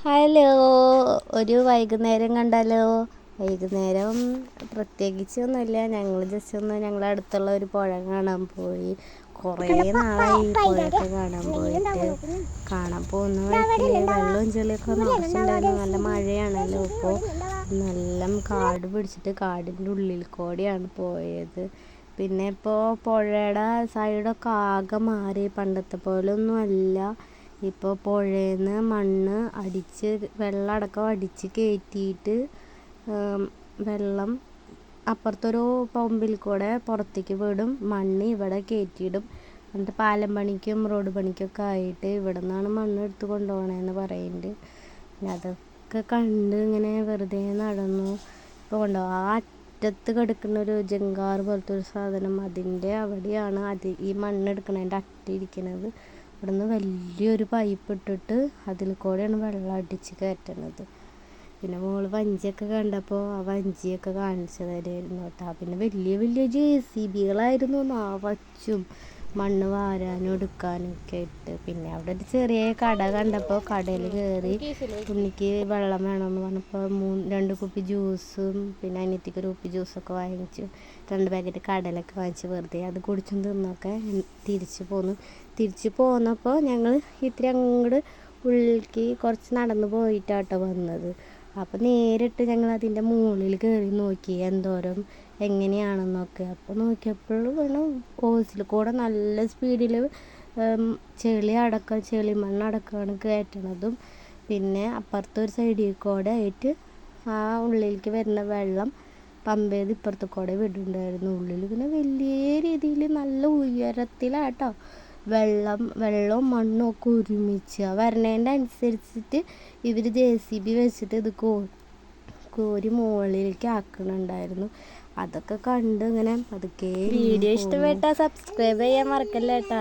Hello, ഒരു വൈകുന്നേരം കണ്ടാലോ? വൈകുന്നേരം പ്രത്യേകിച്ചൊന്നുമില്ല. ഞങ്ങൾ ജസ്റ്റ് ഒന്ന് ഞങ്ങളുടെ അടുത്തുള്ള ഒരു പുഴ കാണാൻ പോയി. കുറേ നാളായി പുഴയൊക്കെ കാണാൻ പോയിട്ട്. കാണാൻ പോകുന്ന വഴിക്ക് വെള്ളവും ചെളിയൊക്കെ നിറച്ചിട്ടുണ്ടായിരുന്നു. നല്ല മഴയാണല്ലോ ഇപ്പോൾ. നല്ല കാട് പിടിച്ചിട്ട് കാടിൻ്റെ ഉള്ളിൽ കൂടെയാണ് പോയത്. പിന്നെ ഇപ്പോൾ പുഴയുടെ സൈഡൊക്കെ ആകെ മാറി. പണ്ടത്തെ പോലെ ഒന്നും അല്ല. ഇപ്പോൾ പുഴയിൽനിന്ന് മണ്ണ് അടിച്ച് വെള്ളമടക്കം അടിച്ച് കയറ്റിയിട്ട് വെള്ളം അപ്പുറത്തൊരു പമ്പിൽ കൂടെ പുറത്തേക്ക് വിടും. മണ്ണ് ഇവിടെ കയറ്റിയിടും. എന്നിട്ട് പാലം പണിക്കും റോഡ് പണിക്കൊക്കെ ആയിട്ട് ഇവിടെ നിന്നാണ് മണ്ണ് എടുത്ത് കൊണ്ടുപോകണമെന്ന് പറയുന്നുണ്ട്. പിന്നെ അതൊക്കെ കണ്ട് ഇങ്ങനെ വെറുതെ നടന്നു. ഇപ്പോൾ കൊണ്ടോ ആ അറ്റത്ത് കിടക്കുന്നൊരു ജങ്കാർ പോലത്തെ ഒരു സാധനം, അതിൻ്റെ അവിടെയാണ് ഈ മണ്ണെടുക്കണതിൻ്റെ അട്ടിരിക്കുന്നത്. അവിടെ നിന്ന് വലിയൊരു പൈപ്പ് ഇട്ടിട്ട് അതിൽ കൂടെയാണ് വെള്ളം അടിച്ച് കയറ്റണത്. പിന്നെ മോള് വഞ്ചിയൊക്കെ കണ്ടപ്പോൾ ആ വഞ്ചിയൊക്കെ കാണിച്ചു തരുമായിരുന്നു കേട്ടോ. പിന്നെ വലിയ വലിയ JCBകളായിരുന്നു നിറച്ചും മണ്ണ് വാരാനും എടുക്കാനും ഒക്കെ ഇട്ട്. പിന്നെ അവിടെ ഒരു ചെറിയ കട കണ്ടപ്പോൾ കടയിൽ കയറി. ഉണ്ണിക്ക് വെള്ളം വേണമെന്ന് പറഞ്ഞപ്പോൾ 2 കുപ്പി ജ്യൂസും പിന്നെ അനിയത്തിക്ക് ഒരു കുപ്പി ജ്യൂസൊക്കെ വാങ്ങിച്ചു. 2 പാക്കറ്റ് കടലൊക്കെ വാങ്ങിച്ച് വെറുതെ അത് കുടിച്ചും തിന്നൊക്കെ തിരിച്ച് പോന്നപ്പോൾ ഞങ്ങൾ ഇത്തിരി അങ്ങോട്ട് ഉള്ളിലേക്ക് കുറച്ച് നടന്ന് പോയിട്ടാട്ടോ വന്നത്. അപ്പോൾ നേരിട്ട് ഞങ്ങൾ അതിൻ്റെ മുകളിൽ കയറി നോക്കി എന്തോരം എങ്ങനെയാണെന്നൊക്കെ. അപ്പോൾ നോക്കിയപ്പോൾ വേണം ഓസിൽ കൂടെ നല്ല സ്പീഡിൽ ചെളിമണ്ണടക്കമാണ് കയറ്റണതും. പിന്നെ അപ്പുറത്തൊരു സൈഡിൽ കൂടെ ആയിട്ട് ആ ഉള്ളിലേക്ക് വരുന്ന വെള്ളം പമ്പ് ചെയ്ത് ഇപ്പുറത്ത് കൂടെ വിടുന്നുണ്ടായിരുന്നു. ഉള്ളിൽ പിന്നെ വലിയ രീതിയിൽ നല്ല ഉയരത്തിലാട്ടോ വെള്ളവും മണ്ണും ഒക്കെ ഒരുമിച്ച് വരണേൻ്റെ അനുസരിച്ചിട്ട് ഇവർ JCB വെച്ചിട്ട് ഇത് കോരി മുകളിലേക്ക് ആക്കണുണ്ടായിരുന്നു. അതൊക്കെ കണ്ട് ഇങ്ങനെ പതുക്കെ. വീഡിയോ ഇഷ്ടപ്പെട്ടാൽ സബ്സ്ക്രൈബ് ചെയ്യാൻ മറക്കല്ലേ കേട്ടോ.